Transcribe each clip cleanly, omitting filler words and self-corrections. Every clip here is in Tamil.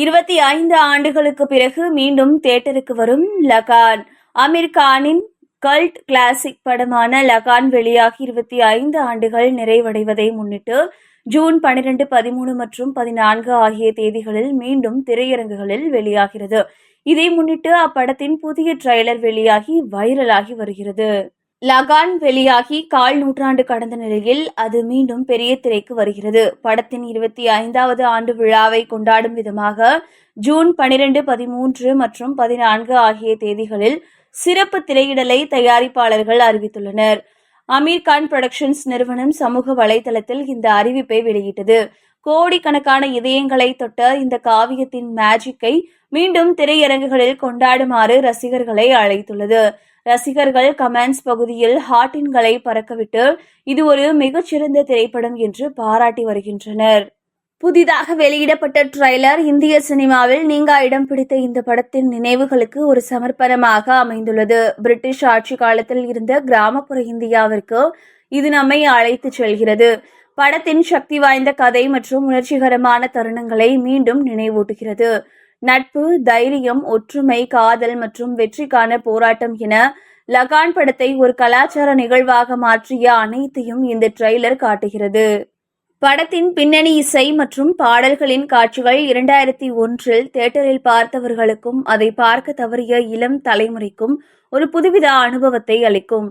25 ஆண்டுகளுக்கு பிறகு மீண்டும் தியேட்டருக்கு வரும் லகான். அமீர் கானின் கல்ட் கிளாசிக் படமான லகான் வெளியாகி 25 ஆண்டுகள் நிறைவடைவதை முன்னிட்டு ஜூன் 12, 13 மற்றும் 14 ஆகிய தேதிகளில் மீண்டும் திரையரங்குகளில் வெளியாகிறது. இதை முன்னிட்டு அப்படத்தின் புதிய ட்ரெய்லர் வெளியாகி வைரலாகி வருகிறது. லகான் வெளியாகி கால் நூற்றாண்டு கடந்த நிலையில் அது மீண்டும் பெரிய திரைக்கு வருகிறது. படத்தின் 25வது ஆண்டு விழாவை கொண்டாடும் விதமாக ஜூன் 12, 13 மற்றும் 14 ஆகிய தேதிகளில் சிறப்பு திரையிடலை தயாரிப்பாளர்கள் அறிவித்துள்ளனர். அமீர் கான் புரொடக்ஷன்ஸ் நிறுவனம் சமூக வலைதளத்தில் இந்த அறிவிப்பை வெளியிட்டது. கோடிக்கணக்கான இதயங்களை தொட்ட இந்த காவியத்தின் மேஜிக்கை மீண்டும் திரையரங்குகளில் கொண்டாடுமாறு ரசிகர்களை அழைத்துள்ளது. ரசிகர்கள் கமெண்ட்ஸ் பகுதியில் ஹார்டின்களை பறக்கவிட்டு இது ஒரு மிகச்சிறந்த திரைப்படம் என்று பாராட்டி வருகின்றனர். புதிதாக வெளியிடப்பட்ட ட்ரெய்லர் இந்திய சினிமாவில் நீங்கா இடம் பிடித்த இந்த படத்தின் நினைவுகளுக்கு ஒரு சமர்ப்பணமாக அமைந்துள்ளது. பிரிட்டிஷ் ஆட்சி காலத்தில் இருந்த கிராமப்புற இந்தியாவிற்கு இது நம்மை அழைத்துச் செல்கிறது. படத்தின் சக்தி வாய்ந்த கதை மற்றும் உணர்ச்சிகரமான தருணங்களை மீண்டும் நினைவூட்டுகிறது. நட்பு, தைரியம், ஒற்றுமை, காதல் மற்றும் வெற்றிக்கான போராட்டம் என லகான் படத்தை ஒரு கலாச்சார நிகழ்வாக மாற்றிய அனைத்தையும் இந்த ட்ரெய்லர் காட்டுகிறது. படத்தின் பின்னணி இசை மற்றும் பாடல்களின் காட்சிகள் 2001 தியேட்டரில் பார்த்தவர்களுக்கும் அதை பார்க்க தவறிய இளம் தலைமுறைக்கும் ஒரு புதுவித அனுபவத்தை அளிக்கும்.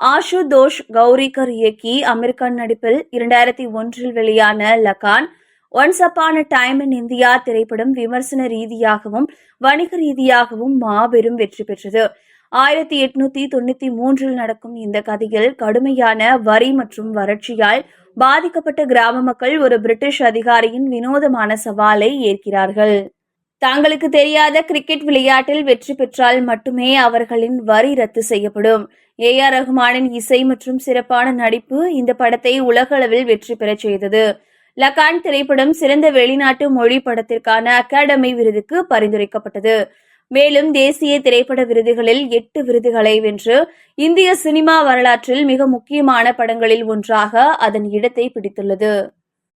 ஆஷுதோஷ் கௌரிகர் இயக்கி அமீர் கான் நடிப்பில் 2001 வெளியான Lagaan once upon a time in India திரைப்படம் விமர்சன ரீதியாகவும் வணிக ரீதியாகவும் மாபெரும் வெற்றி பெற்றது. 1893 நடக்கும் இந்த கதையில் கடுமையான வரி மற்றும் வறட்சியால் பாதிக்கப்பட்ட கிராம மக்கள் ஒரு பிரிட்டிஷ் அதிகாரியின் வினோதமான சவாலை ஏற்கிறார்கள். தங்களுக்கு தெரியாத கிரிக்கெட் விளையாட்டில் வெற்றி பெற்றால் மட்டுமே அவர்களின் வரி ரத்து செய்யப்படும். AR ரஹ்மானின் இசை மற்றும் சிறப்பான நடிப்பு இந்த படத்தை உலகளவில் வெற்றி பெறச் செய்தது. லகான் திரைப்படம் சிறந்த வெளிநாட்டு மொழி படத்திற்கான அகாடமி விருதுக்கு பரிந்துரைக்கப்பட்டது. மேலும் தேசிய திரைப்பட விருதுகளில் 8 விருதுகளை வென்று இந்திய சினிமா வரலாற்றில் மிக முக்கியமான படங்களில் ஒன்றாக அதன் இடத்தை பிடித்துள்ளது.